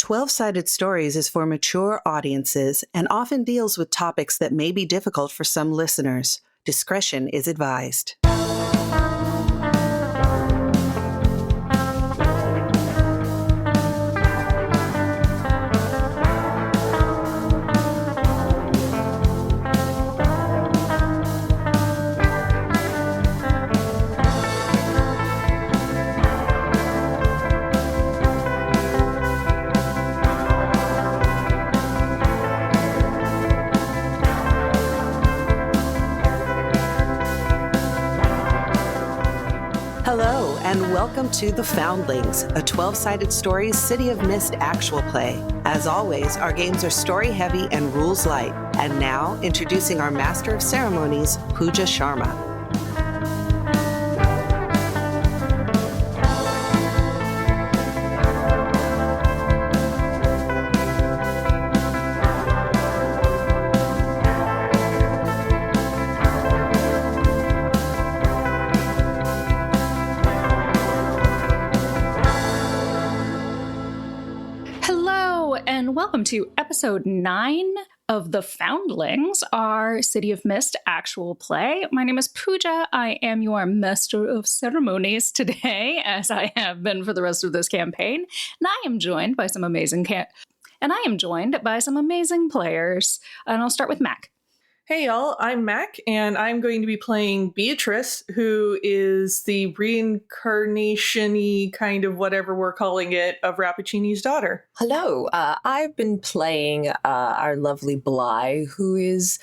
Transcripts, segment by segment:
12-Sided Stories is for mature audiences and often deals with topics that may be difficult for some listeners. Discretion is advised. Hello, and welcome to The Foundlings, a 12-Sided Stories City of Mist actual play. As always, our games are story-heavy and rules-light. And now, introducing our Master of Ceremonies, Pooja Sharma. Welcome to episode 9 of The Foundlings, our City of Mist actual play. My name is Pooja. I am your Master of Ceremonies today, as I have been for the rest of this campaign. And I am joined by some amazing players. And I'll start with Mac. Hey y'all, I'm Mac, and I'm going to be playing Beatrice, who is the reincarnation-y kind of whatever we're calling it of Rappuccini's daughter. Hello, I've been playing our lovely Bly, who is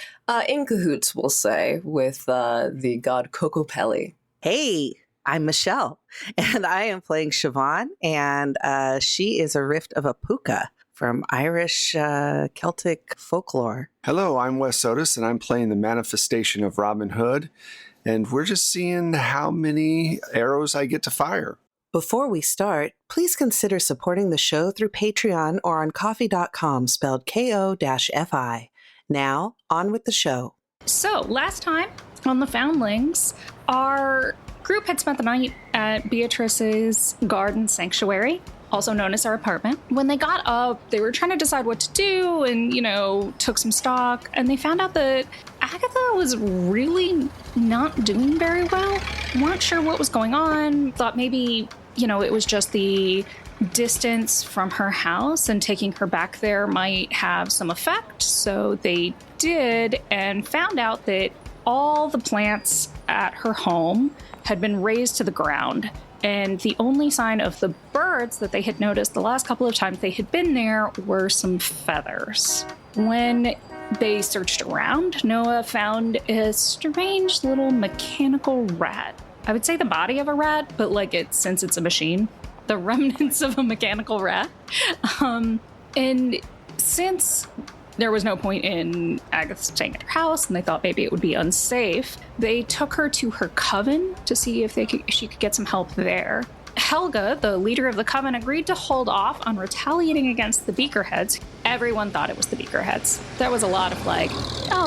in cahoots, we'll say, with the god Cocopelli. Hey, I'm Michelle, and I am playing Siobhan, and she is a rift of a puka from Irish Celtic folklore. Hello, I'm Wes Otis, and I'm playing the manifestation of Robin Hood, and we're just seeing how many arrows I get to fire. Before we start, please consider supporting the show through Patreon or on Ko-fi, spelled Ko-fi. Now, on with the show. So, last time on The Foundlings, our group had spent the night at Beatrice's garden sanctuary, also known as our apartment. When they got up, they were trying to decide what to do and, took some stock. And they found out that Agatha was really not doing very well. Weren't sure what was going on. Thought maybe, it was just the distance from her house and taking her back there might have some effect. So they did and found out that all the plants at her home had been razed to the ground. And the only sign of the birds that they had noticed the last couple of times they had been there were some feathers. When they searched around, Noah found a strange little mechanical rat. I would say the body of a rat, but since it's a machine, the remnants of a mechanical rat. And since there was no point in Agatha staying at her house, and they thought maybe it would be unsafe, they took her to her coven to see if she could get some help there. Helga, the leader of the coven, agreed to hold off on retaliating against the Beakerheads. Everyone thought it was the Beakerheads. There was a lot of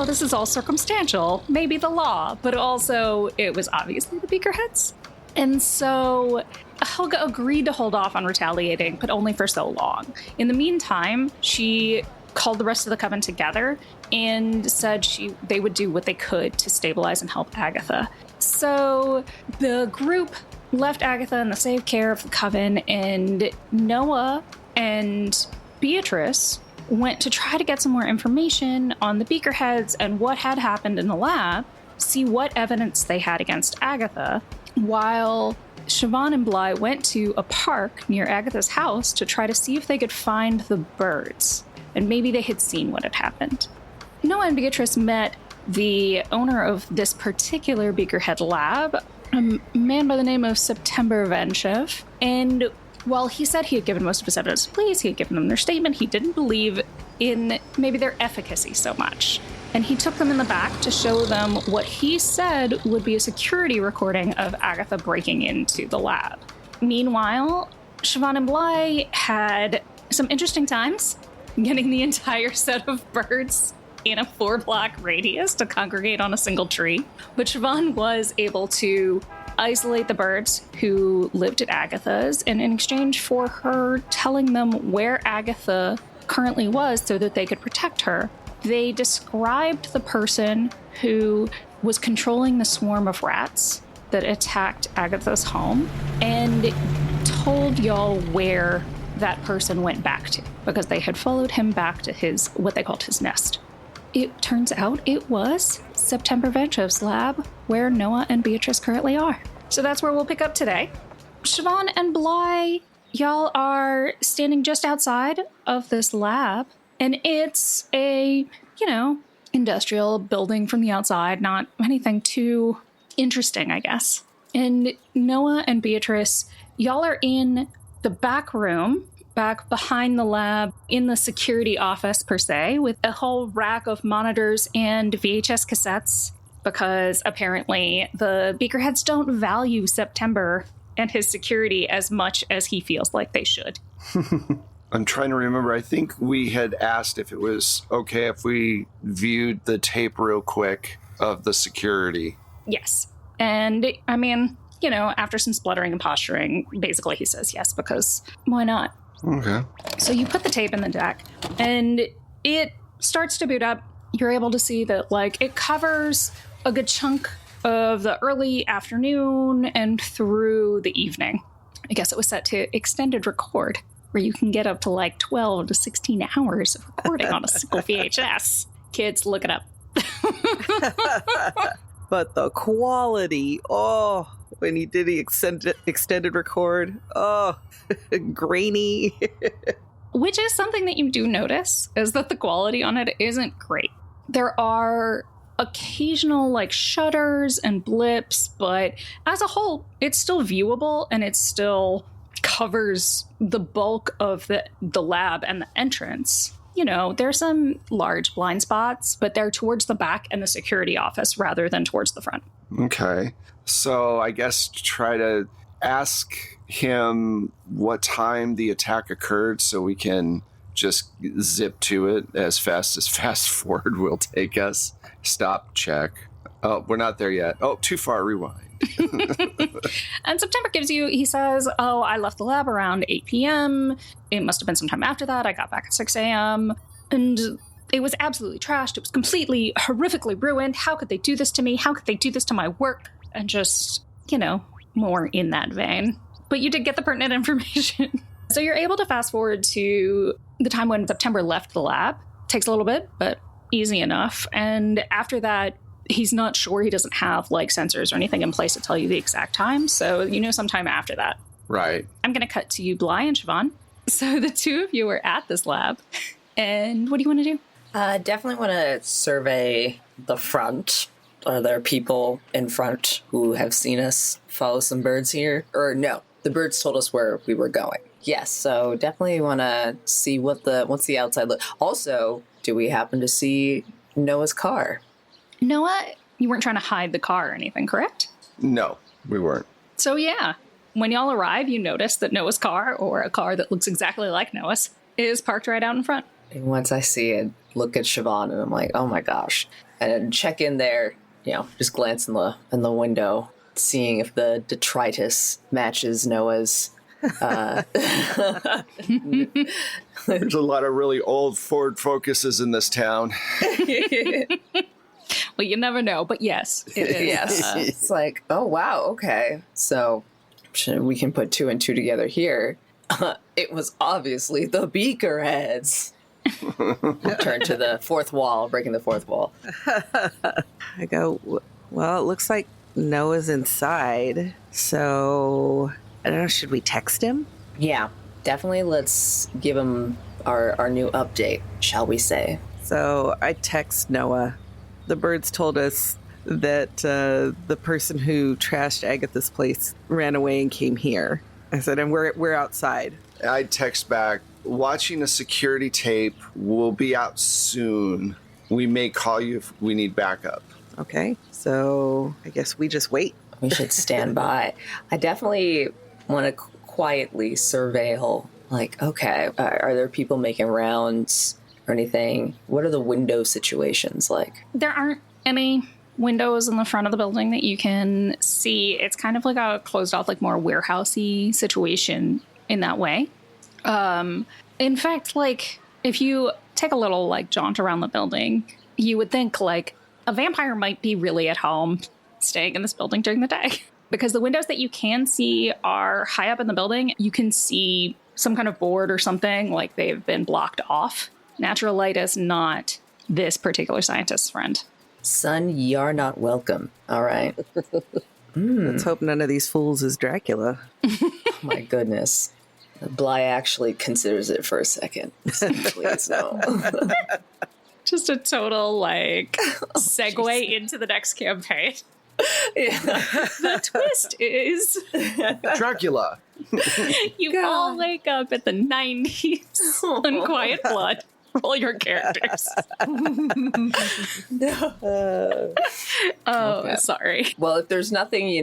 this is all circumstantial, maybe the law, but also it was obviously the Beakerheads. And so Helga agreed to hold off on retaliating, but only for so long. In the meantime, she called the rest of the coven together and said they would do what they could to stabilize and help Agatha. So the group left Agatha in the safe care of the coven, and Noah and Beatrice went to try to get some more information on the Beakerheads and what had happened in the lab, see what evidence they had against Agatha, while Siobhan and Bly went to a park near Agatha's house to try to see if they could find the birds. And maybe they had seen what had happened. Noah and Beatrice met the owner of this particular Beakerhead lab, a man by the name of September Vanshev. And while he said he had given most of his evidence to police, he had given them their statement, he didn't believe in maybe their efficacy so much. And he took them in the back to show them what he said would be a security recording of Agatha breaking into the lab. Meanwhile, Siobhan and Bly had some interesting times getting the entire set of birds in a 4-block radius to congregate on a single tree. But Siobhan was able to isolate the birds who lived at Agatha's, and in exchange for her telling them where Agatha currently was so that they could protect her, they described the person who was controlling the swarm of rats that attacked Agatha's home and told y'all where that person went back to, because they had followed him back to his, what they called his nest. It turns out it was September Venture's lab, where Noah and Beatrice currently are. So that's where we'll pick up today. Siobhan and Bly, y'all are standing just outside of this lab, and it's a, industrial building from the outside, not anything too interesting, I guess. And Noah and Beatrice, y'all are in the back room, back behind the lab, in the security office per se, with a whole rack of monitors and VHS cassettes, because apparently the Beakerheads don't value September and his security as much as he feels like they should. I'm trying to remember. I think we had asked if it was okay if we viewed the tape real quick of the security. Yes. And, after some spluttering and posturing, basically he says yes, because why not? Okay. So you put the tape in the deck, and it starts to boot up. You're able to see that, it covers a good chunk of the early afternoon and through the evening. I guess it was set to extended record, where you can get up to 12 to 16 hours of recording on a single VHS. Kids, look it up. But the quality, when he did the extended record, grainy. Which is something that you do notice, is that the quality on it isn't great. There are occasional shudders and blips, but as a whole, it's still viewable, and it still covers the bulk of the lab and the entrance. There's some large blind spots, but they're towards the back and the security office rather than towards the front. Okay. So I guess try to ask him what time the attack occurred so we can just zip to it as fast forward will take us. Stop, check. Oh, we're not there yet. Oh, too far, rewind. And September he says, I left the lab around 8 p.m. It must have been sometime after that. I got back at 6 a.m. And it was absolutely trashed. It was completely, horrifically ruined. How could they do this to me? How could they do this to my work? And just, more in that vein. But you did get the pertinent information. So you're able to fast forward to the time when September left the lab. Takes a little bit, but easy enough. And after that, he's not sure. He doesn't have sensors or anything in place to tell you the exact time. So sometime after that. Right. I'm going to cut to you, Bly and Siobhan. So the two of you are at this lab. And what do you want to do? Definitely want to survey the front. Are there people in front who have seen us follow some birds here? Or no, the birds told us where we were going. Yes, so definitely want to see what's the outside look. Also, do we happen to see Noah's car? Noah, you weren't trying to hide the car or anything, correct? No, we weren't. So yeah, when y'all arrive, you notice that Noah's car, or a car that looks exactly like Noah's, is parked right out in front. And once I see it, look at Siobhan, and I'm like, oh my gosh. And check in there, just glance in the window, seeing if the detritus matches Noah's. There's a lot of really old Ford Focuses in this town. Well, you never know, but yes, it is. Yes. It's like, oh, wow, okay. So we can put two and two together here. It was obviously the Beakerheads. Turn to the fourth wall, breaking the fourth wall. I go, well, it looks like Noah's inside. So, I don't know, should we text him? Yeah, definitely let's give him our new update, shall we say. So I text Noah. The birds told us that the person who trashed Agatha's place ran away and came here. I said, and we're outside. I text back, watching a security tape. We'll be out soon. We may call you if we need backup. Okay, so I guess we just wait. We should stand by. I definitely want to quietly surveil, okay, are there people making rounds or anything? What are the window situations like? There aren't any. windows in the front of the building that you can see. It's kind of like a closed off, like more warehousey situation in that way. In fact, like if you take a little like jaunt around the building, you would think like a vampire might be really at home staying in this building during the day because the windows that you can see are high up in the building. You can see some kind of board or something like they've been blocked off. Natural light is not this particular scientist's friend. Son, you're not welcome. All right. Let's hope none of these fools is Dracula. Oh my goodness. Bly actually considers it for a second. Please, no. Just a total, like, segue into the next campaign. Yeah. The twist is... Dracula. You all wake up at the 90s on Quiet Blood. All your characters. Okay. Sorry. Well, if there's nothing,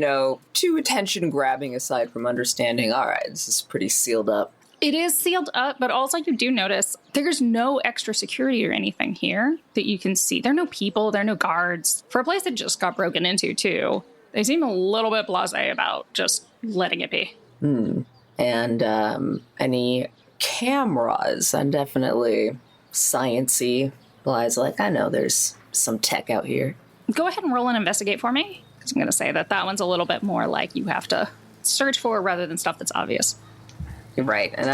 too attention-grabbing aside from understanding, all right, this is pretty sealed up. It is sealed up, but also you do notice there's no extra security or anything here that you can see. There are no people, there are no guards. For a place that just got broken into, too, they seem a little bit blasé about just letting it be. And any cameras? I'm definitely science-y. Bly's like, I know there's some tech out here. Go ahead and roll and investigate for me, because I'm going to say that one's a little bit more like you have to search for rather than stuff that's obvious. You're right, and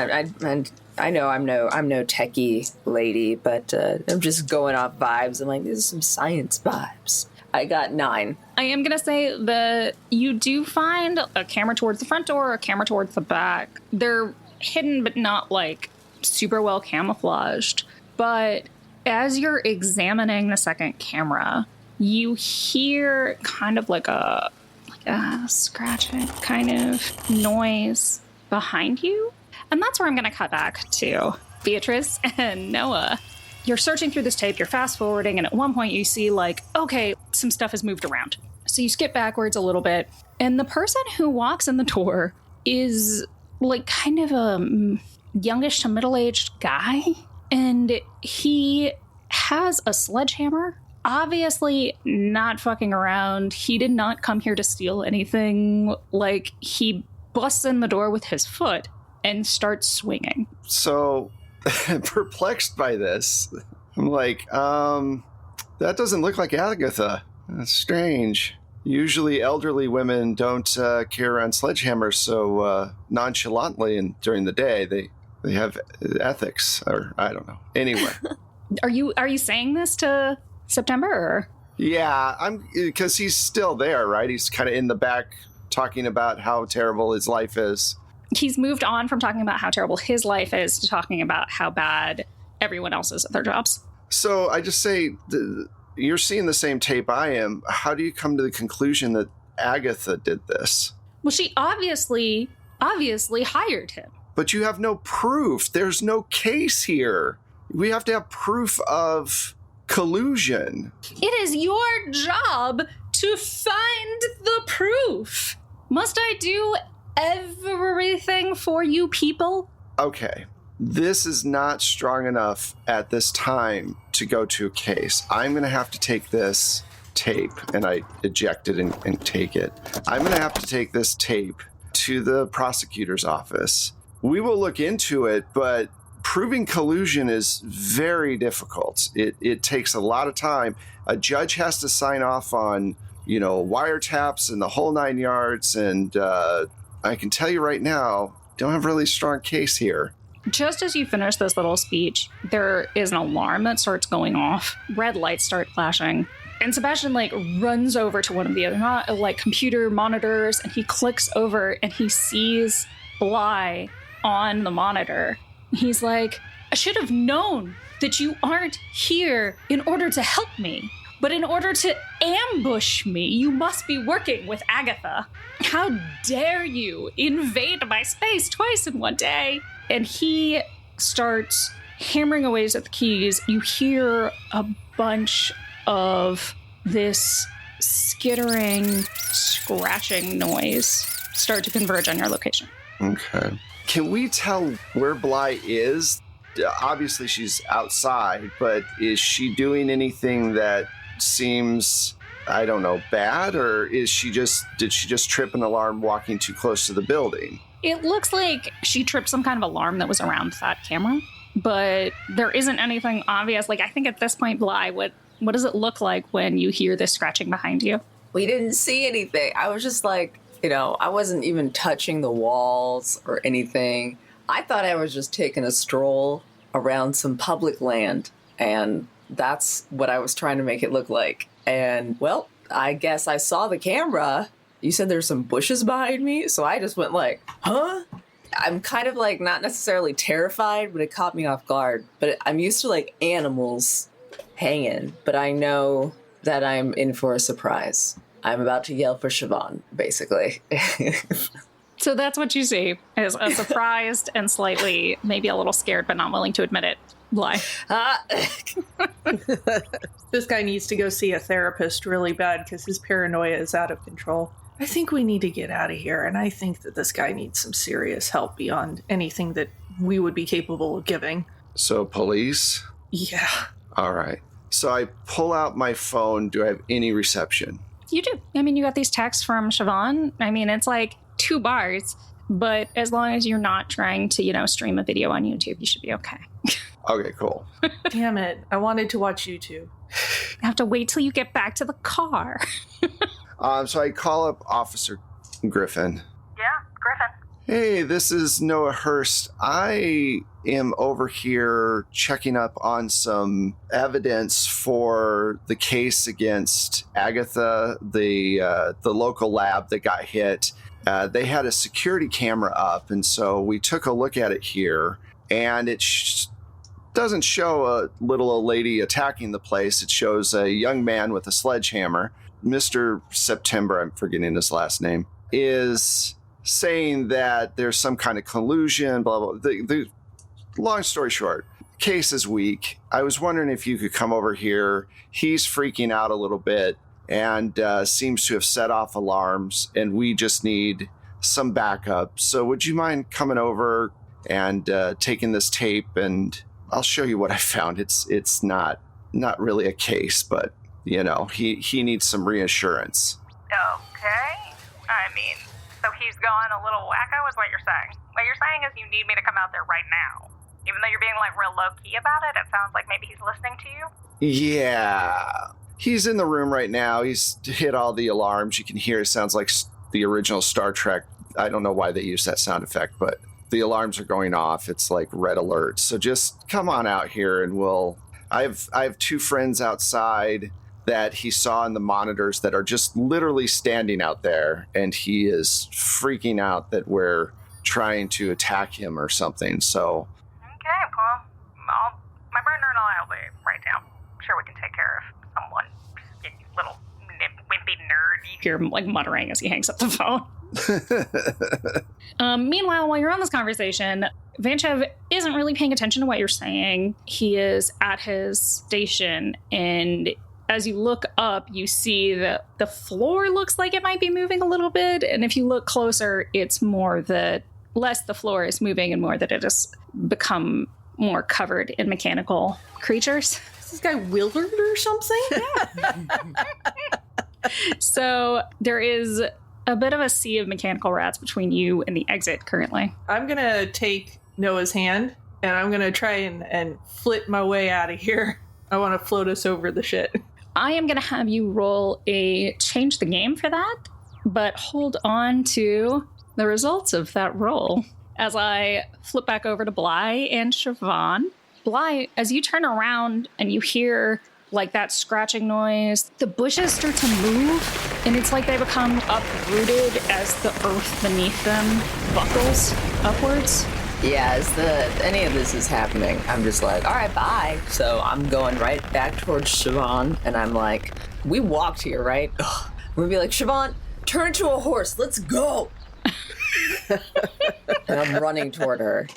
I know I'm no techie lady, but I'm just going off vibes. I'm like, this is some science vibes. I got 9. I am going to say that you do find a camera towards the front door, a camera towards the back. They're hidden, but not like super well camouflaged. But as you're examining the second camera, you hear kind of like a scratching kind of noise behind you. And that's where I'm going to cut back to Beatrice and Noah. You're searching through this tape, you're fast forwarding, and at one point you see like, okay, some stuff has moved around. So you skip backwards a little bit, and the person who walks in the door is like kind of a youngish to middle-aged guy, and he has a sledgehammer. Obviously not fucking around. He did not come here to steal anything. Like, he busts in the door with his foot and starts swinging. So, perplexed by this, I'm like, that doesn't look like Agatha. That's strange. Usually elderly women don't carry around sledgehammers so nonchalantly and during the day. They have ethics, or I don't know. Anyway. Are you saying this to September? Or? Yeah, because he's still there, right? He's kind of in the back talking about how terrible his life is. He's moved on from talking about how terrible his life is to talking about how bad everyone else is at their jobs. So I just say, you're seeing the same tape I am. How do you come to the conclusion that Agatha did this? Well, she obviously hired him. But you have no proof. There's no case here. We have to have proof of collusion. It is your job to find the proof. Must I do everything for you people? Okay. This is not strong enough at this time to go to a case. I'm going to have to take this tape, and I eject it and take it. I'm going to have to take this tape to the prosecutor's office. We will look into it, but proving collusion is very difficult. It takes a lot of time. A judge has to sign off on, wiretaps and the whole 9 yards, and I can tell you right now, don't have a really strong case here. Just as you finish this little speech, there is an alarm that starts going off. Red lights start flashing. And Sebastian, runs over to one of the other, computer monitors, and he clicks over and he sees Bly on the monitor. He's like, I should have known that you aren't here in order to help me. But in order to ambush me, you must be working with Agatha. How dare you invade my space twice in one day? And he starts hammering away at the keys. You hear a bunch of this skittering, scratching noise start to converge on your location. Okay. Can we tell where Bly is? Obviously, she's outside, but is she doing anything that seems I don't know, bad, or did she just trip an alarm walking too close to the building? It looks like she tripped some kind of alarm that was around that camera, but there isn't anything obvious. Like, I think at this point, Bly, what does it look like when you hear this scratching behind you? We didn't see anything. I was just like, I wasn't even touching the walls or anything. I thought I was just taking a stroll around some public land, and that's what I was trying to make it look like. And, well, I guess I saw the camera. You said there's some bushes behind me, so I just went like, huh? I'm kind of like not necessarily terrified, but it caught me off guard. But I'm used to like animals hanging, but I know that I'm in for a surprise. I'm about to yell for Siobhan, basically. So that's what you see, is a surprised and slightly, maybe a little scared, but not willing to admit it, Bly. This guy needs to go see a therapist really bad because his paranoia is out of control. I think we need to get out of here, and I think that this guy needs some serious help beyond anything that we would be capable of giving. So, police? Yeah. All right. So I pull out my phone. Do I have any reception? You do. I mean, you got these texts from Siobhan. I mean, it's like 2 bars, but as long as you're not trying to, stream a video on YouTube, you should be okay. Okay, cool. Damn it. I wanted to watch YouTube. You have to wait till you get back to the car. So I call up Officer Griffin. Yeah, Griffin. Hey, this is Noah Hurst. I am over here checking up on some evidence for the case against Agatha, the local lab that got hit. They had a security camera up, and so we took a look at it here, and it doesn't show a little old lady attacking the place. It shows a young man with a sledgehammer. Mr. September, I'm forgetting his last name, is saying that there's some kind of collusion, blah, blah. The long story short, case is weak. I was wondering if you could come over here. He's freaking out a little bit and seems to have set off alarms, and we just need some backup. So would you mind coming over and taking this tape, and I'll show you what I found. It's not really a case, but he needs some reassurance. Okay. I mean, so he's gone a little wacko is what you're saying. What you're saying is you need me to come out there right now. Even though you're being like real low-key about it, it sounds like maybe he's listening to you. Yeah. He's in the room right now. He's hit all the alarms. You can hear it sounds like the original Star Trek. I don't know why they use that sound effect, but the alarms are going off. It's like red alert. So just come on out here and I have 2 friends outside that he saw in the monitors that are just literally standing out there, and he is freaking out that we're trying to attack him or something. So Okay, well, my partner and I will be right down. I'm sure we can take care of someone. You little wimpy nerd. You hear him like muttering as he hangs up the phone. Meanwhile, while you're on this conversation, Vanchev isn't really paying attention to what you're saying. He is at his station, and as you look up, you see that the floor looks like it might be moving a little bit. And if you look closer, it's more that less the floor is moving and more that it has become more covered in mechanical creatures. Is this guy Willard or something? So there is a bit of a sea of mechanical rats between you and the exit currently. I'm going to take Noah's hand, and I'm going to try and flit my way out of here. I want to float us over the shit. I am going to have you roll a change the game for that, but hold on to the results of that roll as I flip back over to Bly and Siobhan. Bly, as you turn around and you hear like that scratching noise, the bushes start to move, and it's like they become uprooted as the earth beneath them buckles upwards. Yeah, as any of this is happening, I'm just like, all right, bye. So I'm going right back towards Siobhan, and I'm like, we walked here, right? Ugh. I'm gonna be like, Siobhan, turn into a horse, let's go. And I'm running toward her.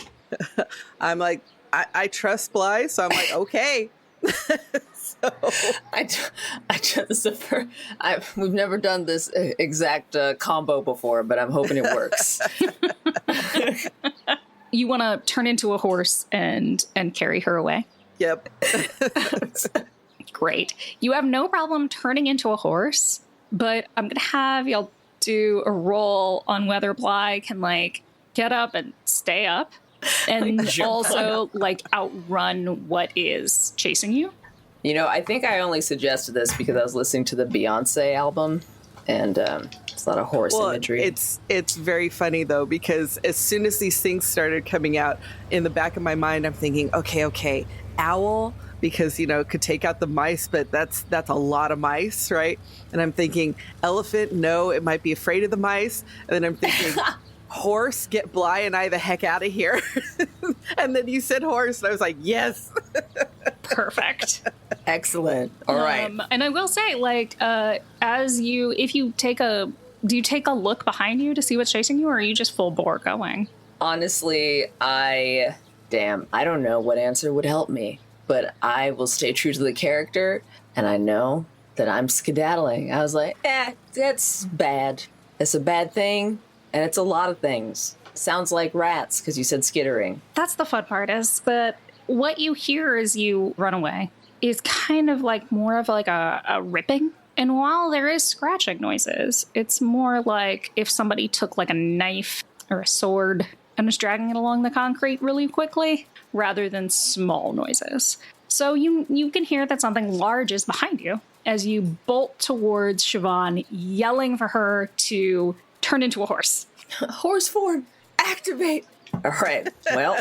I'm like, I trust Bly, so I'm like, okay. We've never done this exact combo before, but I'm hoping it works. You want to turn into a horse and carry her away? Yep. Great. You have no problem turning into a horse, but I'm going to have y'all do a roll on whether Bly can, like, get up and stay up and also, like, outrun what is chasing you. You know, I think I only suggested this because I was listening to the Beyonce album, and it's a lot of horse imagery. It's very funny, though, because as soon as these things started coming out, in the back of my mind, I'm thinking, okay, owl, because, you know, it could take out the mice, but that's a lot of mice, right? And I'm thinking, elephant, no, it might be afraid of the mice. And then I'm thinking, horse, get Bly and I the heck out of here. And then you said horse, and I was like, yes. Perfect. Excellent. All right. And I will say, like, do you take a look behind you to see what's chasing you, or are you just full bore going? Honestly, I don't know what answer would help me, but I will stay true to the character, and I know that I'm skedaddling. I was like, that's bad. It's a bad thing, and it's a lot of things. Sounds like rats, because you said skittering. That's the fun part, is that what you hear as you run away is kind of like more of like a ripping. And while there is scratching noises, it's more like if somebody took like a knife or a sword and was dragging it along the concrete really quickly, rather than small noises. So you can hear that something large is behind you as you bolt towards Siobhan, yelling for her to turn into a horse. Horse form, activate. All right. Well,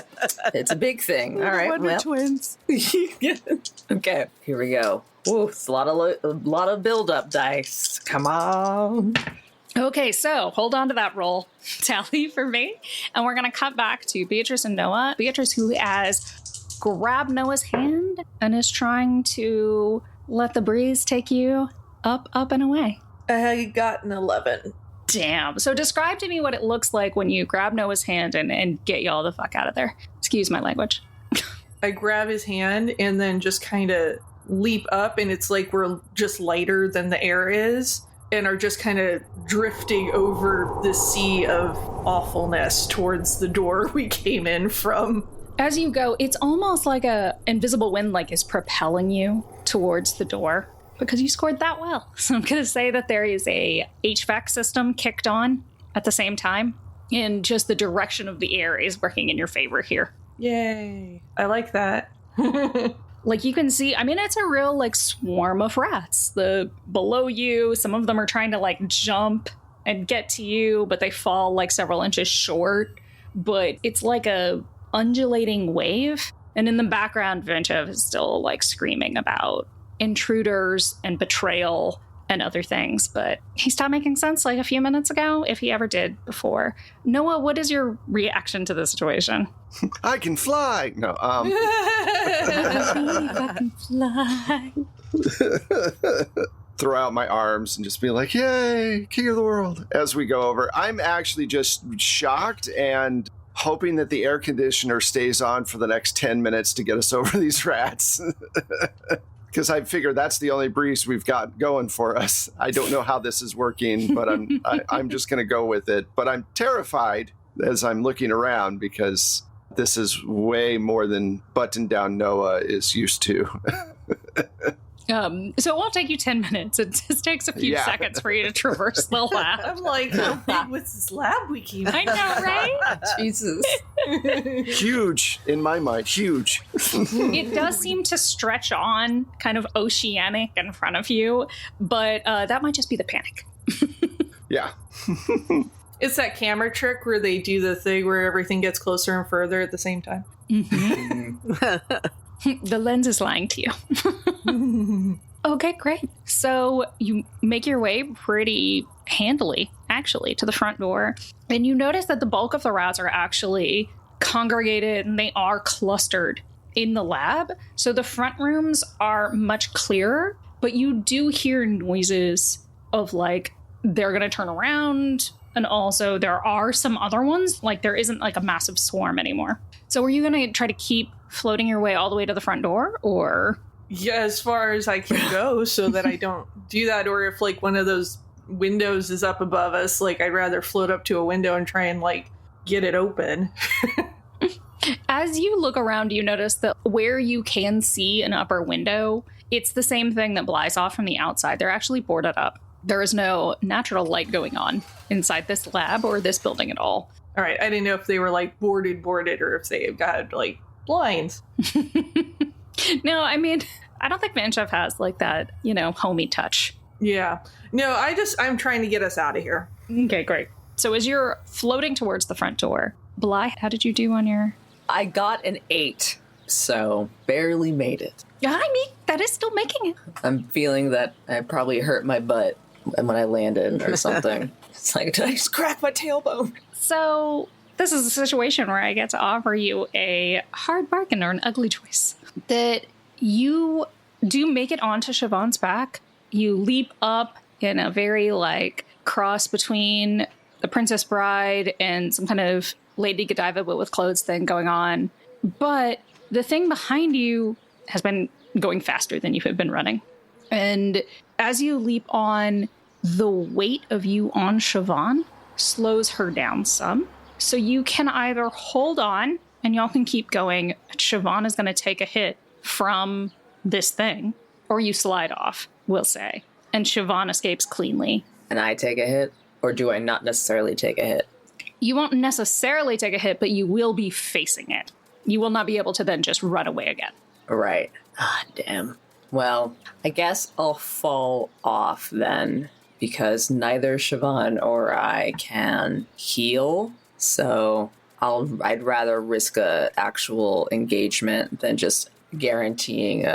it's a big thing. All right. Wonder Twins. Okay. Here we go. Ooh, it's a lot of build-up dice. Come on. Okay, so hold on to that roll tally for me, and we're going to cut back to Beatrice and Noah. Beatrice, who has grabbed Noah's hand and is trying to let the breeze take you up, and away. I got an 11. Damn. So describe to me what it looks like when you grab Noah's hand and get y'all the fuck out of there. Excuse my language. I grab his hand and then just kind of leap up, and it's like we're just lighter than the air is, and are just kind of drifting over the sea of awfulness towards the door we came in from. As you go, it's almost like a invisible wind like is propelling you towards the door because you scored that well. So I'm going to say that there is a HVAC system kicked on at the same time, and just the direction of the air is working in your favor here. Yay. I like that. Like you can see, I mean, it's a real like swarm of rats. Below you, some of them are trying to like jump and get to you, but they fall like several inches short. But it's like a undulating wave. And in the background, Vinchev is still like screaming about intruders and betrayal and other things. But he stopped making sense like a few minutes ago, if he ever did before. Noah, what is your reaction to the situation? I can fly. No, I can fly. Throw out my arms and just be like, yay, king of the world, as we go over. I'm actually just shocked and hoping that the air conditioner stays on for the next 10 minutes to get us over these rats. Because I figure that's the only breeze we've got going for us. I don't know how this is working, but I'm just going to go with it. But I'm terrified as I'm looking around because this is way more than button-down Noah is used to. So it won't take you 10 minutes. It just takes a few seconds for you to traverse the lab. I'm like, how big was this lab we came in? I know, right? Jesus. Huge, in my mind, huge. It does seem to stretch on kind of oceanic in front of you, but that might just be the panic. Yeah. It's that camera trick where they do the thing where everything gets closer and further at the same time. Mm-hmm. The lens is lying to you. Okay, great. So you make your way pretty handily, actually, to the front door. And you notice that the bulk of the rats are actually congregated and they are clustered in the lab. So the front rooms are much clearer, but you do hear noises of like, they're going to turn around. And also there are some other ones, like there isn't like a massive swarm anymore. So are you going to try to keep floating your way all the way to the front door, or? Yeah, as far as I can go so that I don't do that. Or if like one of those windows is up above us, like I'd rather float up to a window and try and like get it open. As you look around, you notice that where you can see an upper window It's the same thing that Bly saw from the outside. They're actually boarded up. There is no natural light going on inside this lab or this building at all. All right, I didn't know if they were like boarded, or if they got like blinds. No, I mean, I don't think Van Chef has like that, homey touch. Yeah. No, I'm trying to get us out of here. Okay, great. So as you're floating towards the front door, Bly, how did you do on your... I got an 8, so barely made it. Yeah, I mean, that is still making it. I'm feeling that I probably hurt my butt when I landed or something. It's like, did I just crack my tailbone? So this is a situation where I get to offer you a hard bargain or an ugly choice. That you do make it onto Siobhan's back. You leap up in a very cross between the Princess Bride and some kind of Lady Godiva but with clothes thing going on. But the thing behind you has been going faster than you have been running. And as you leap on, the weight of you on Siobhan slows her down some. So you can either hold on and y'all can keep going. Siobhan is going to take a hit from this thing, or you slide off, we'll say. And Siobhan escapes cleanly. And I take a hit? Or do I not necessarily take a hit? You won't necessarily take a hit, but you will be facing it. You will not be able to then just run away again. Right. Ah, damn. Well, I guess I'll fall off then, because neither Siobhan or I can heal. So I'd rather risk a actual engagement than just guaranteeing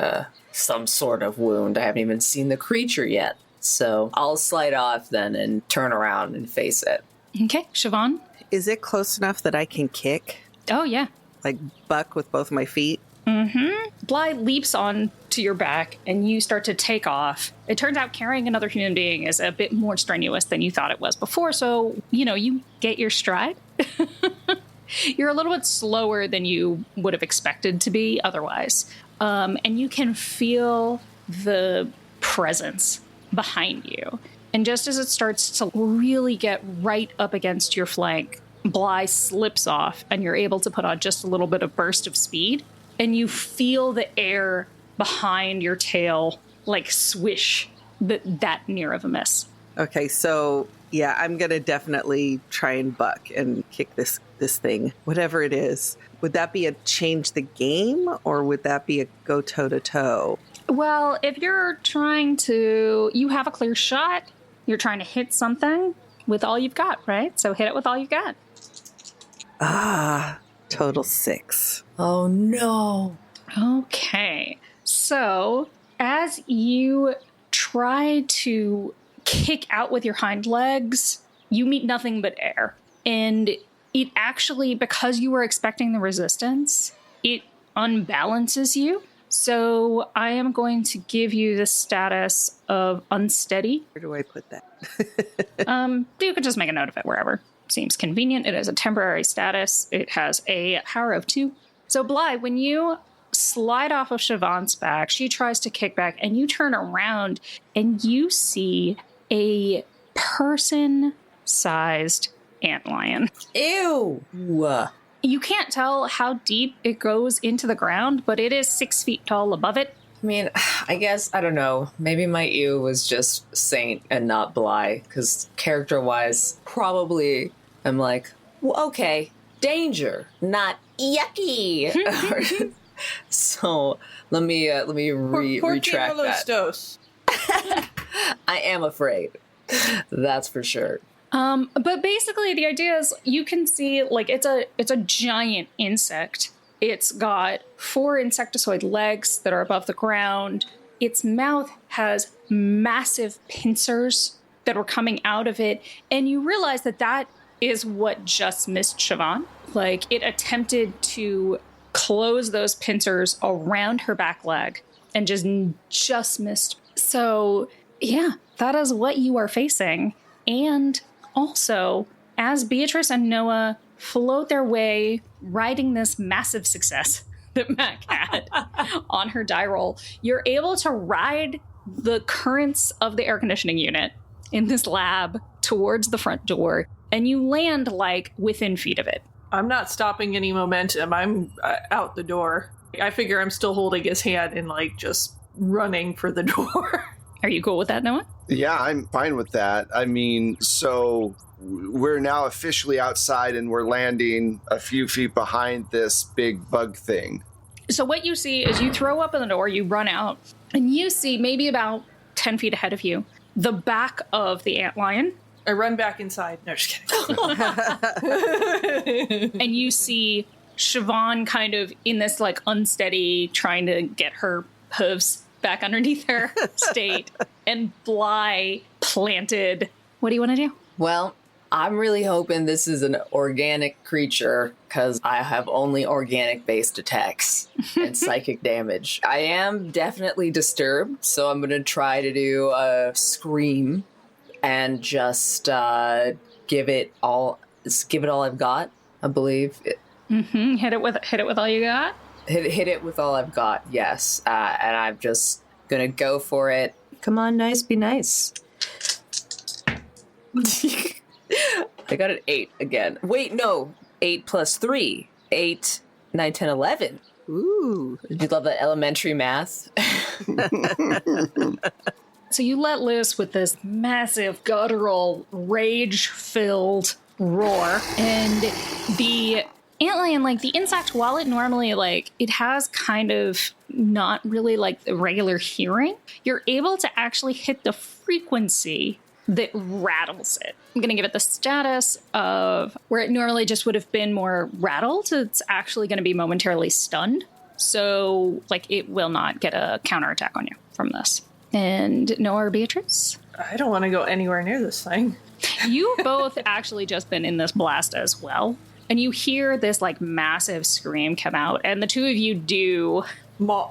some sort of wound. I haven't even seen the creature yet. So I'll slide off then and turn around and face it. Okay, Siobhan? Is it close enough that I can kick? Oh, yeah. Like buck with both my feet? Mm-hmm. Bly leaps on to your back and you start to take off. It turns out carrying another human being is a bit more strenuous than you thought it was before. So, you get your stride. You're a little bit slower than you would have expected to be otherwise. And you can feel the presence behind you. And just as it starts to really get right up against your flank, Bly slips off and you're able to put on just a little bit of burst of speed. And you feel the air behind your tail swish that near of a miss. Okay, so yeah, I'm going to definitely try and buck and kick this thing, whatever it is. Would that be a change the game or would that be a go toe to toe? Well, if you're you have a clear shot, you're trying to hit something with all you've got, right? So hit it with all you've got. Total 6. Oh, no. Okay. So as you try to kick out with your hind legs, you meet nothing but air. And it actually, because you were expecting the resistance, it unbalances you. So I am going to give you the status of unsteady. Where do I put that? You could just make a note of it wherever seems convenient. It is a temporary status. It has a power of 2. So Bly, when you slide off of Siobhan's back, she tries to kick back, and you turn around and you see a person-sized antlion. Ew! You can't tell how deep it goes into the ground, but it is 6 feet tall above it. I mean, I guess, I don't know, maybe my ew was just Saint and not Bly, because character-wise, probably I'm like, well, okay, danger, not yucky. So let me retract that. I am afraid. That's for sure. But basically the idea is you can see it's a giant insect. It's got 4 insectoid legs that are above the ground. Its mouth has massive pincers that were coming out of it. And you realize that is what just missed Siobhan. It attempted to close those pincers around her back leg and just missed. So, yeah, that is what you are facing. And also, as Beatrice and Noah float their way, riding this massive success that Mac had on her die roll, you're able to ride the currents of the air conditioning unit in this lab towards the front door, and you land within feet of it. I'm not stopping any momentum. I'm out the door. I figure I'm still holding his hand and just running for the door. Are you cool with that, Noah? Yeah, I'm fine with that. I mean, so we're now officially outside and we're landing a few feet behind this big bug thing. So what you see is you throw open the door, you run out, and you see maybe about 10 feet ahead of you the back of the antlion. I run back inside. No, just kidding. And you see Siobhan kind of in this like unsteady, trying to get her hooves back underneath her state, and Bly planted. What do you want to do? Well, I'm really hoping this is an organic creature because I have only organic-based attacks and psychic damage. I am definitely disturbed, so I'm going to try to do a scream and just give it all I've got, I believe. Hit it with all you got. Hit it with all I've got, yes. And I'm just going to go for it. Come on, nice, be nice. I got an 8 again. Wait, no. 8 plus 3. 8, 9, 10, 11. Ooh. Did you love that elementary math? So you let loose with this massive, guttural, rage-filled roar, and the antlion, like the insect, while it normally, like, it has kind of not really like the regular hearing, you're able to actually hit the frequency that rattles it. I'm going to give it the status of where it normally just would have been more rattled. It's actually going to be momentarily stunned. So, like, it will not get a counterattack on you from this. And Noah or Beatrice? I don't want to go anywhere near this thing. You both actually just been in this blast as well. And you hear this, like, massive scream come out. And the two of you do... Ma.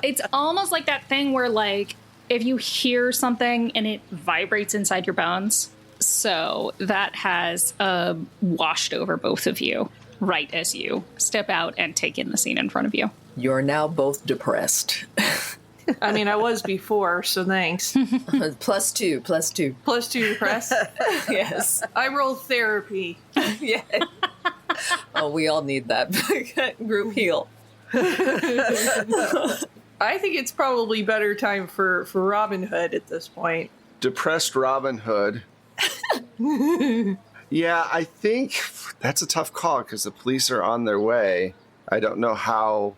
It's almost like that thing where, like, if you hear something and it vibrates inside your bones. So that has washed over both of you right as you step out and take in the scene in front of you. You're now both depressed. I mean, I was before, so thanks. Plus two. Plus 2 depressed? Yes. I roll therapy. Yeah. Oh, we all need that group heal. I think it's probably better time for Robin Hood at this point. Depressed Robin Hood. Yeah, I think that's a tough call because the police are on their way. I don't know how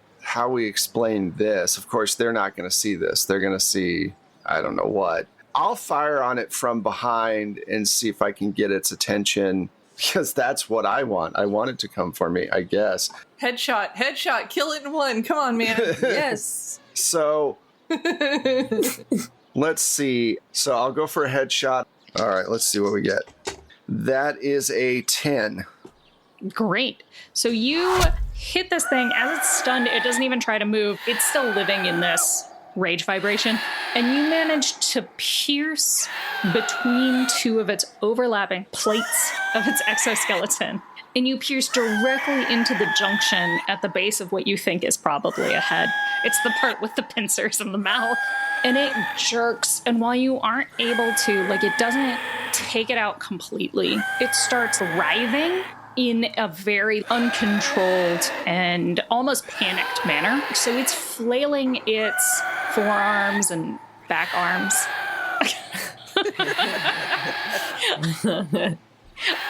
we explain this. Of course, they're not going to see this. They're going to see, I don't know what. I'll fire on it from behind and see if I can get its attention because that's what I want. I want it to come for me, I guess. Headshot, kill it in one. Come on, man. Yes. So, let's see. So I'll go for a headshot. All right, let's see what we get. That is a 10. Great. So you hit this thing. As it's stunned, it doesn't even try to move. It's still living in this rage vibration. And you manage to pierce between two of its overlapping plates of its exoskeleton. And you pierce directly into the junction at the base of what you think is probably a head. It's the part with the pincers in the mouth. And it jerks. And while you aren't able to, like, it doesn't take it out completely, it starts writhing in a very uncontrolled and almost panicked manner. So it's flailing its forearms and back arms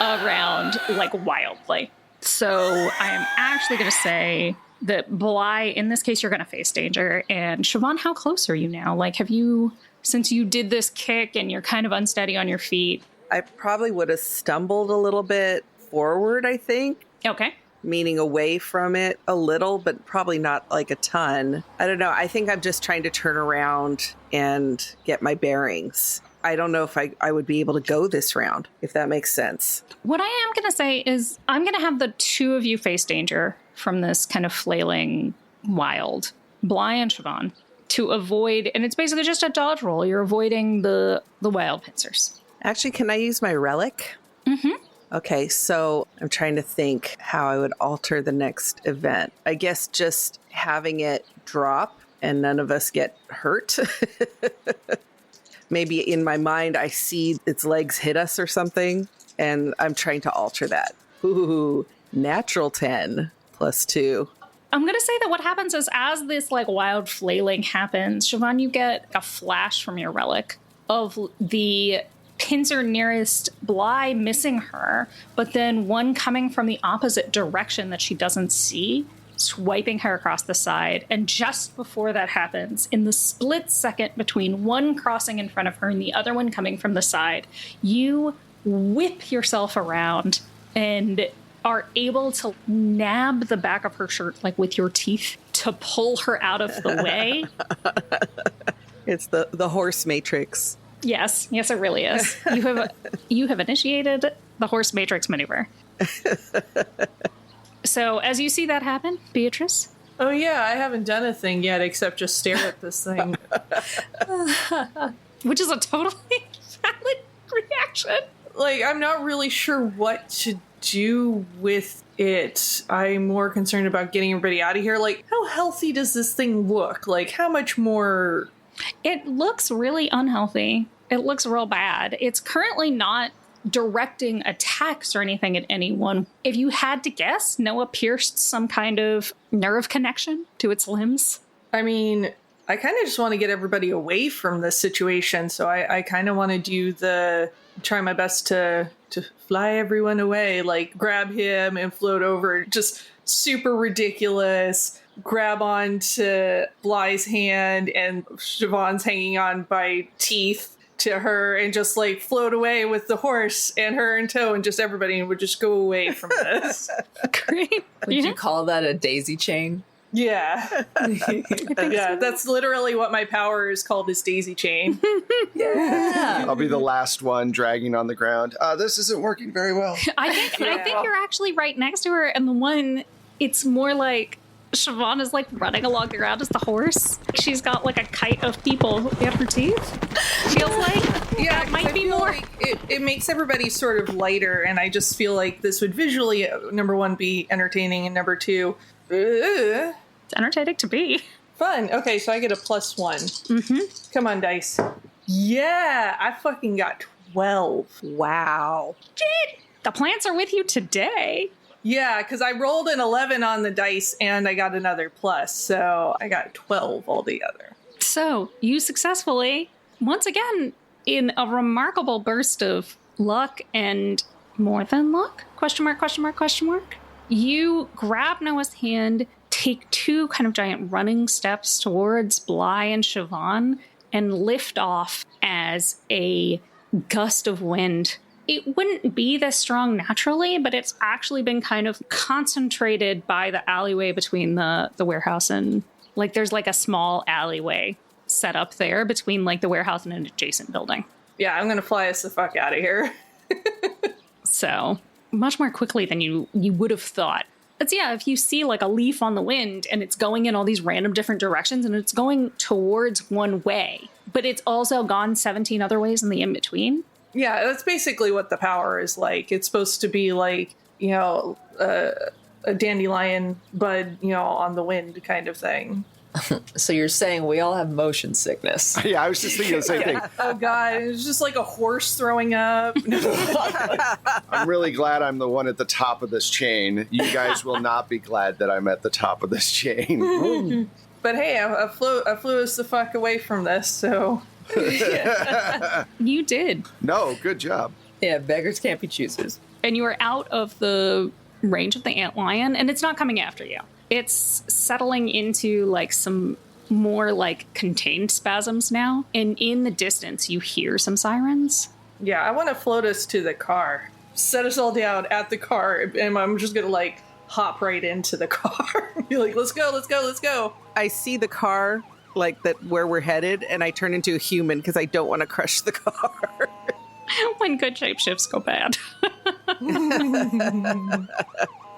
around like wildly. So I am actually going to say that Bly, in this case, you're going to face danger. And Siobhan, how close are you now? Like, have you, since you did this kick and you're kind of unsteady on your feet? I probably would have stumbled a little bit forward, I think. Okay. Meaning away from it a little, but probably not like a ton. I don't know. I think I'm just trying to turn around and get my bearings. I don't know if I would be able to go this round, if that makes sense. What I am going to say is I'm going to have the two of you face danger from this kind of flailing wild, Bly and Siobhan, to avoid, and it's basically just a dodge roll. You're avoiding the wild pincers. Actually, can I use my relic? Mm-hmm. Okay, so I'm trying to think how I would alter the next event. I guess just having it drop and none of us get hurt. Maybe in my mind, I see its legs hit us or something, and I'm trying to alter that. Ooh, natural 10 plus 2. I'm going to say that what happens is as this like wild flailing happens, Siobhan, you get a flash from your relic of the pincer nearest Bly missing her, but then one coming from the opposite direction that she doesn't see, swiping her across the side. And just before that happens, in the split second between one crossing in front of her and the other one coming from the side, you whip yourself around and are able to nab the back of her shirt, like with your teeth, to pull her out of the way. It's the horse matrix. Yes, it really is. You have initiated the horse matrix maneuver. So as you see that happen, Beatrice? Oh yeah, I haven't done a thing yet except just stare at this thing. Which is a totally valid reaction. Like, I'm not really sure what to do with it. I'm more concerned about getting everybody out of here. Like, how healthy does this thing look? Like, how much more... It looks really unhealthy. It looks real bad. It's currently not directing attacks or anything at anyone. If you had to guess, Noah pierced some kind of nerve connection to its limbs. I mean, I kind of just want to get everybody away from this situation. So I kind of want to try my best to fly everyone away, like grab him and float over. Just super ridiculous. Grab onto Bly's hand and Siobhan's hanging on by teeth to her and just like float away with the horse and her in tow, and just everybody would just go away from this. Great. Would you call that a daisy chain? Yeah. Yeah, that's literally what my power is called, is daisy chain. Yeah. I'll be the last one dragging on the ground. This isn't working very well. I think you're actually right next to her, and the one, it's more like Siobhan is like running along the ground as the horse. She's got like a kite of people in her teeth. Feels like that might be more. Like it makes everybody sort of lighter, and I just feel like this would visually, number one, be entertaining, and number two, It's entertaining to be. fun. Okay, so I get a +1. Mm-hmm. Come on, dice. Yeah, I fucking got 12. Wow. Shit! The plants are with you today. Yeah, because I rolled an 11 on the dice and I got another plus, so I got 12 altogether. So you successfully, once again, in a remarkable burst of luck and more than luck, question mark, question mark, question mark, you grab Noah's hand, take 2 kind of giant running steps towards Bly and Siobhan, and lift off as a gust of wind. It wouldn't be this strong naturally, but it's actually been kind of concentrated by the alleyway between the warehouse and, like, there's like a small alleyway set up there between like the warehouse and an adjacent building. Yeah, I'm gonna fly us the fuck out of here. So much more quickly than you would have thought. But yeah, if you see like a leaf on the wind and it's going in all these random different directions and it's going towards one way, but it's also gone 17 other ways in the in-between. Yeah, that's basically what the power is like. It's supposed to be like, you know, a dandelion bud, you know, on the wind kind of thing. So you're saying we all have motion sickness? Yeah, I was just thinking the same thing. Oh god, it's just like a horse throwing up. I'm really glad I'm the one at the top of this chain. You guys will not be glad that I'm at the top of this chain. But hey, I flew us the fuck away from this, so... You did. No, good job. Yeah, beggars can't be choosers. And you are out of the range of the antlion, and it's not coming after you. It's settling into like some more like contained spasms now. And in the distance, you hear some sirens. Yeah, I want to float us to the car. Set us all down at the car, and I'm just gonna like hop right into the car. Be like, let's go, let's go, let's go. I see the car, like that where we're headed, and I turn into a human because I don't want to crush the car. When good shapeshifts go bad.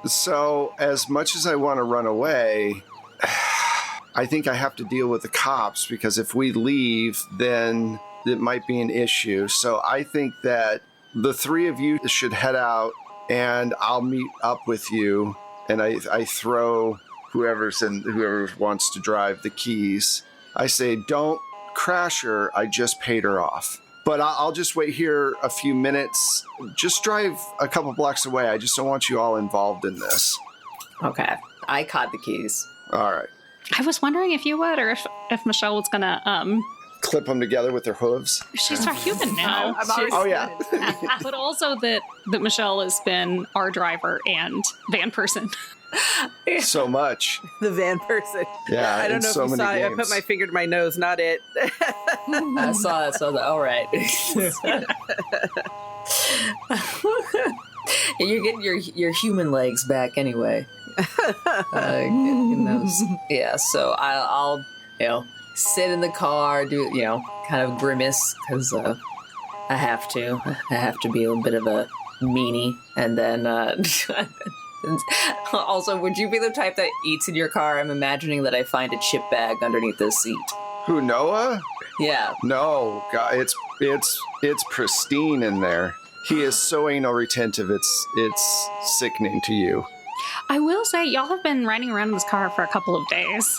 So, as much as I want to run away, I think I have to deal with the cops, because if we leave, then it might be an issue. So I think that the 3 of you should head out, and I'll meet up with you, and I throw whoever wants to drive the keys. I say, don't crash her. I just paid her off. But I'll just wait here a few minutes. Just drive a couple blocks away. I just don't want you all involved in this. Okay. I caught the keys. All right. I was wondering if you would, or if Michelle was gonna, Clip them together with their hooves. she's our human now. I'm always Oh, yeah. But also that Michelle has been our driver and van person. So much. the van person. Yeah, I don't in know so if you many saw it. I games. put my finger to my nose, not it. I saw that. All right. You're getting your human legs back anyway. Getting those. Yeah, so I'll sit in the car, do kind of grimace because I have to be a little bit of a meanie, and then also, would you be the type that eats in your car? I'm imagining that I find a chip bag underneath the seat. Who, Noah? Yeah. No, God, it's pristine in there. He is so anal retentive. It's sickening to you. I will say, y'all have been riding around in this car for a couple of days.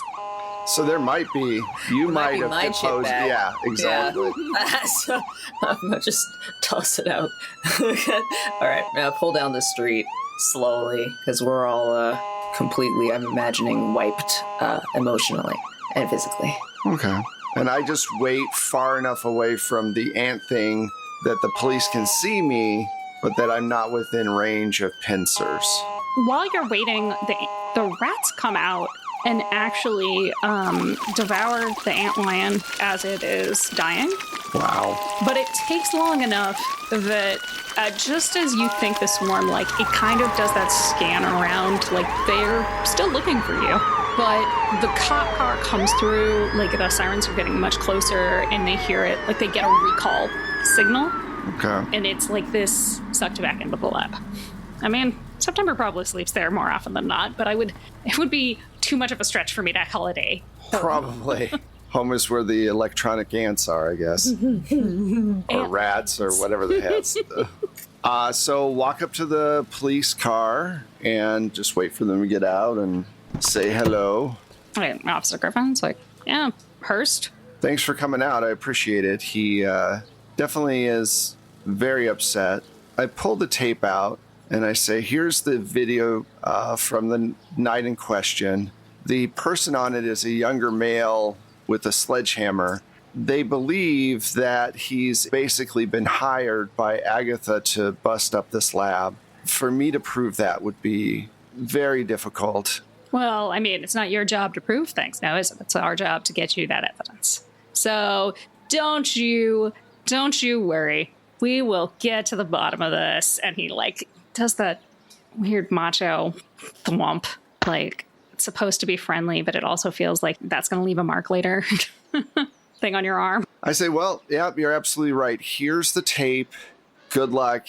So there might be. You might might be have my chip deposed. bag. Yeah, exactly. Yeah. So I'm gonna just toss it out. All right, now pull down the street slowly because we're all completely, I'm imagining, wiped emotionally and physically. Okay. And I just wait far enough away from the ant thing that the police can see me, but that I'm not within range of pincers. While you're waiting, the rats come out and actually devour the antlion as it is dying. Wow. But it takes long enough that just as you think the swarm, like, it kind of does that scan around, like, they're still looking for you. But the cop car comes through, like, the sirens are getting much closer, and they hear it, like, they get a recall signal. Okay. And it's like this sucked back into the lab. I mean, September probably sleeps there more often than not, but it would be too much of a stretch for me to call it a home. Probably. Home is where the electronic ants are, I guess. Or rats or whatever the heck. So walk up to the police car and just wait for them to get out and say hello. Right, Officer Griffin's like, yeah, Hurst. Thanks for coming out. I appreciate it. He definitely is very upset. I pull the tape out and I say, here's the video from the night in question. The person on it is a younger male with a sledgehammer. They believe that he's basically been hired by Agatha to bust up this lab. For me to prove that would be very difficult. Well, I mean, it's not your job to prove things now, is it? It's our job to get you that evidence. So don't you worry. We will get to the bottom of this. And he, like, does that weird macho thwomp. Like, it's supposed to be friendly, but it also feels like that's going to leave a mark later. Thing on your arm. I say, well, yeah, you're absolutely right. Here's the tape. Good luck.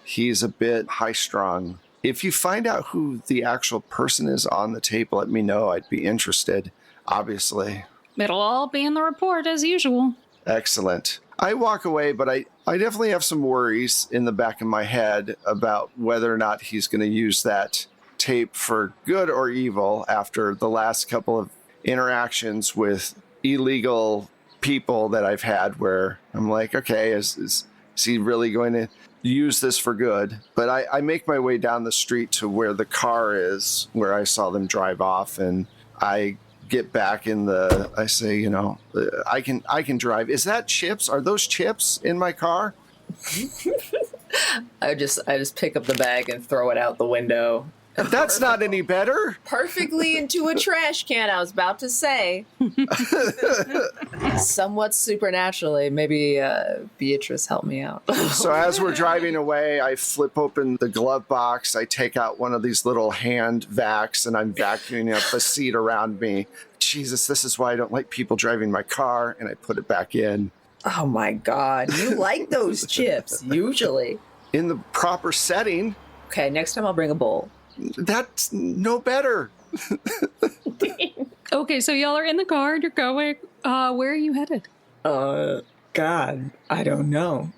He's a bit high-strung. If you find out who the actual person is on the tape, let me know. I'd be interested, obviously. It'll all be in the report as usual. Excellent. I walk away, but I definitely have some worries in the back of my head about whether or not he's going to use that tape for good or evil after the last couple of interactions with illegal people that I've had where I'm like, okay, is he really going to use this for good? But I make my way down the street to where the car is, where I saw them drive off, and I get back in I say, I can drive. Is that chips? Are those chips in my car? I just pick up the bag and throw it out the window. That's not any better. Perfectly into a trash can, I was about to say. Somewhat supernaturally. Maybe Beatrice helped me out. So as we're driving away, I flip open the glove box. I take out one of these little hand vacs, and I'm vacuuming up the seat around me. Jesus, this is why I don't like people driving my car. And I put it back in. Oh my God. You like those chips, usually. In the proper setting. Okay, next time I'll bring a bowl. That's no better. Okay, so y'all are in the car, you're going. Where are you headed? God, I don't know.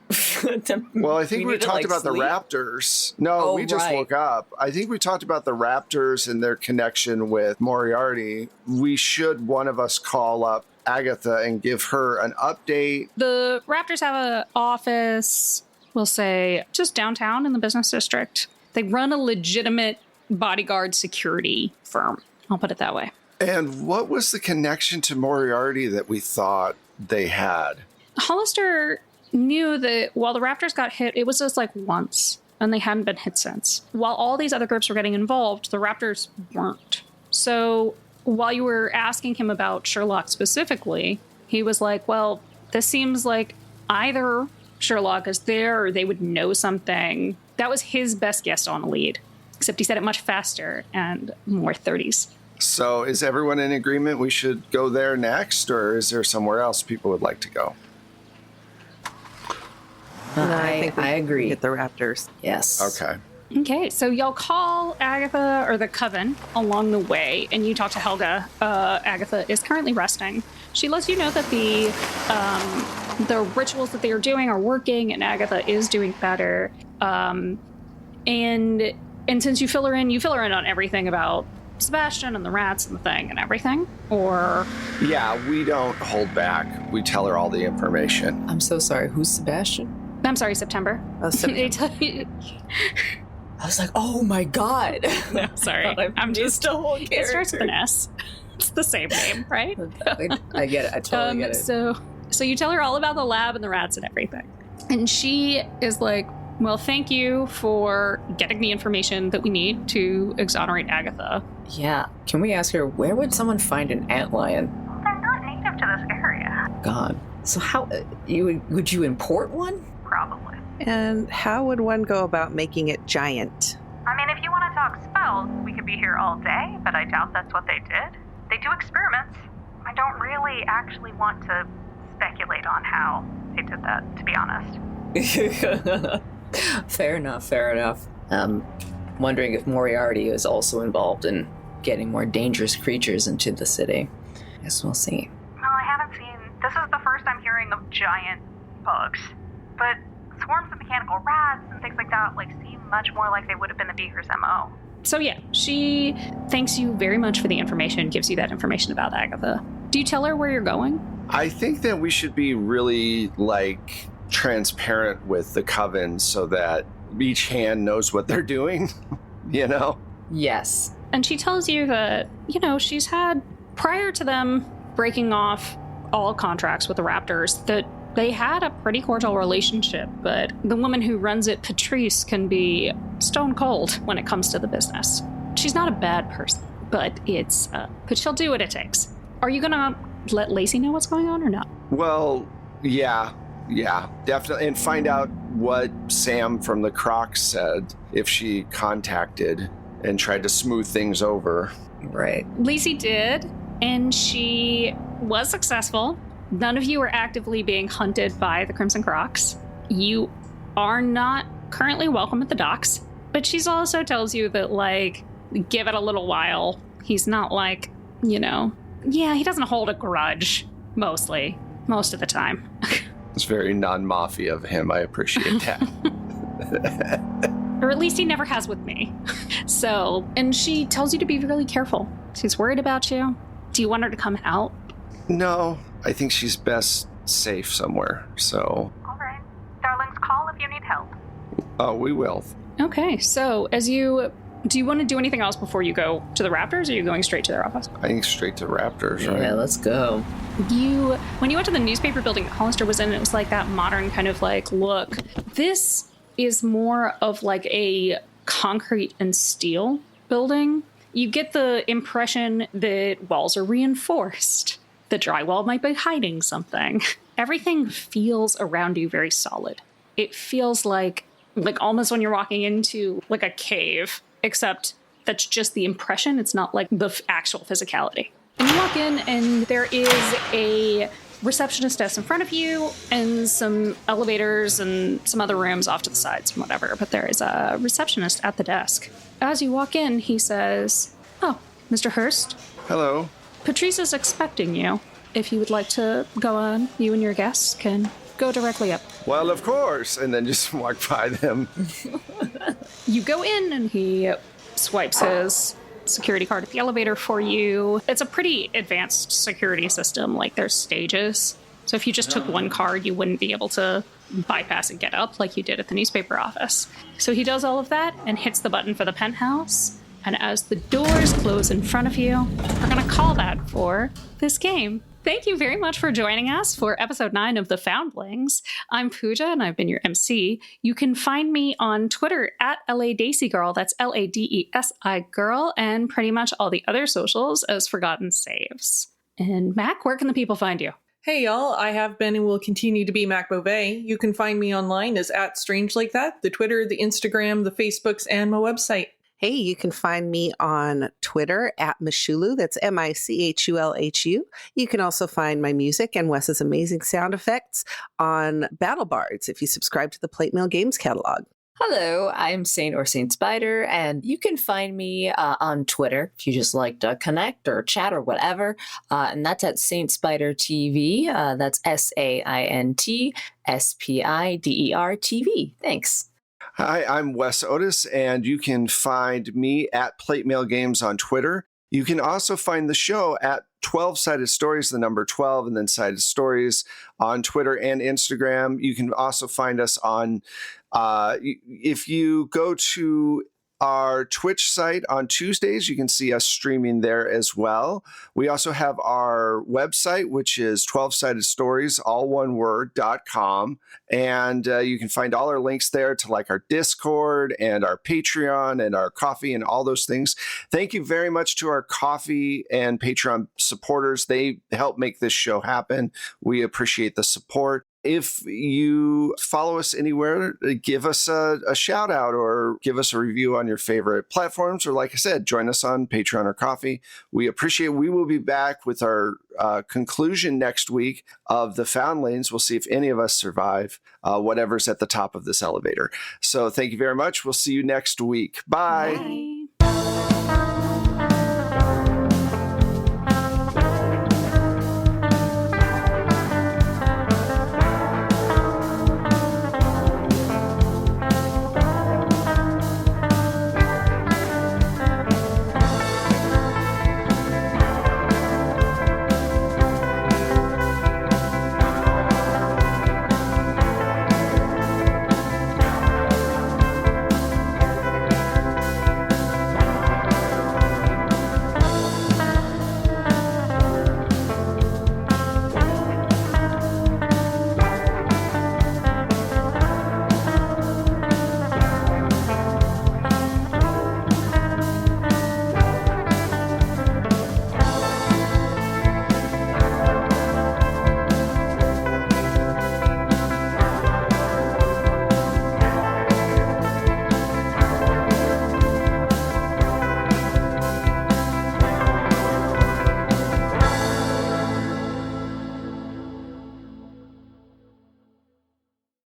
Well, I think we talked about sleep? the Raptors. No, we just woke up. I think we talked about the Raptors and their connection with Moriarty. We should, one of us, call up Agatha and give her an update. The Raptors have an office, we'll say, just downtown in the business district. They run a legitimate bodyguard security firm. I'll put it that way. And what was the connection to Moriarty that we thought they had? Hollister knew that while the Raptors got hit, it was just like once, and they hadn't been hit since. While all these other groups were getting involved, the Raptors weren't. So while you were asking him about Sherlock specifically, he was like, well, this seems like either Sherlock is there or they would know something. That was his best guess on a lead, except he said it much faster and more 30s. So is everyone in agreement we should go there next, or is there somewhere else people would like to go? I agree. Hit the Raptors. Yes. Okay. Okay, so y'all call Agatha or the Coven along the way, and you talk to Helga. Agatha is currently resting. She lets you know that the rituals that they are doing are working, and Agatha is doing better. And since you fill her in on everything about Sebastian and the rats and the thing and everything, or... Yeah, we don't hold back. We tell her all the information. I'm so sorry. Who's Sebastian? I'm sorry, September. Oh, They tell you... I was like, oh my God. No, sorry. I'm just... the whole character. It starts with an S. It's the same name, right? I get it. I totally get it. So you tell her all about the lab and the rats and everything. And she is like, well, thank you for getting the information that we need to exonerate Agatha. Yeah. Can we ask her, where would someone find an antlion? They're not native to this area. God. So how... would you import one? Probably. And how would one go about making it giant? I mean, if you want to talk spells, we could be here all day, but I doubt that's what they did. They do experiments. I don't really actually want to speculate on how they did that, to be honest. Fair enough. Wondering if Moriarty is also involved in getting more dangerous creatures into the city. Guess we'll see. No, I haven't seen... This is the first I'm hearing of giant bugs. But swarms of mechanical rats and things like that, seem much more like they would have been the Beaker's MO. So yeah, she thanks you very much for the information, gives you that information about Agatha. Do you tell her where you're going? I think that we should be really, transparent with the Coven so that each hand knows what they're doing, you know? Yes. And she tells you that, she's had, prior to them breaking off all contracts with the Raptors, that they had a pretty cordial relationship, but the woman who runs it, Patrice, can be stone cold when it comes to the business. She's not a bad person, but but she'll do what it takes. Are you gonna let Lacey know what's going on or not? Well, yeah, definitely. And find out what Sam from the Crocs said if she contacted and tried to smooth things over. Right. Lacey did, and she was successful. None of you are actively being hunted by the Crimson Crocs. You are not currently welcome at the docks, but she's also tells you that, give it a little while. He's not he doesn't hold a grudge, most of the time. It's very non-mafia of him. I appreciate that. Or at least he never has with me. So, and she tells you to be really careful. She's worried about you. Do you want her to come out? No, I think she's best safe somewhere, so... All right. Darlings, call if you need help. Oh, we will. Okay, so do you want to do anything else before you go to the Raptors, or are you going straight to their office? I think straight to Raptors, right? Yeah, let's go. When you went to the newspaper building that Hollister was in, it was that modern kind of look. This is more of a concrete and steel building. You get the impression that walls are reinforced. The drywall might be hiding something. Everything feels around you very solid. It feels like almost when you're walking into a cave, except that's just the impression. It's not the actual physicality. And you walk in and there is a receptionist desk in front of you and some elevators and some other rooms off to the sides and whatever. But there is a receptionist at the desk. As you walk in, he says, "Oh, Mr. Hurst. Hello. Patrice is expecting you. If you would like to go on, you and your guests can go directly up." Well, of course. And then just walk by them. You go in and he swipes his security card at the elevator for you. It's a pretty advanced security system. There's stages. So if you just took one card, you wouldn't be able to bypass and get up like you did at the newspaper office. So he does all of that and hits the button for the penthouse. And as the doors close in front of you, we're going to call that for this game. Thank you very much for joining us for episode 9 of The Foundlings. I'm Pooja, and I've been your MC. You can find me on Twitter at LADaisy That's LADESI Girl, and pretty much all the other socials as Forgotten Saves. And Mac, where can the people find you? Hey y'all, I have been and will continue to be Mac Beauvais. You can find me online as @StrangeLikeThat, the Twitter, the Instagram, the Facebooks, and my website. Hey, you can find me on Twitter at Michulu. That's MICHULHU. You can also find my music and Wes's amazing sound effects on Battle Bards if you subscribe to the Plate Mail Games catalog. Hello, I'm Saint or Saint Spider, and you can find me on Twitter if you just like to connect or chat or whatever. And that's at Saint Spider TV. That's SAINTSPIDER TV. Thanks. Hi, I'm Wes Otis, and you can find me at Plate Mail Games on Twitter. You can also find the show at 12 Sided Stories, the number 12, and then Sided Stories on Twitter and Instagram. You can also find us on, if you go to our Twitch site on Tuesdays, you can see us streaming there as well. We also have our website, which is 12sided stories, all one word.com. And you can find all our links there to like our Discord and our Patreon and our coffee and all those things. Thank you very much to our coffee and Patreon supporters. They help make this show happen. We appreciate the support. If you follow us anywhere, give us a shout out or give us a review on your favorite platforms. Or like I said, join us on Patreon or Coffee. We appreciate it. We will be back with our conclusion next week of The Foundlings. We'll see if any of us survive whatever's at the top of this elevator. So thank you very much. We'll see you next week. Bye. Bye.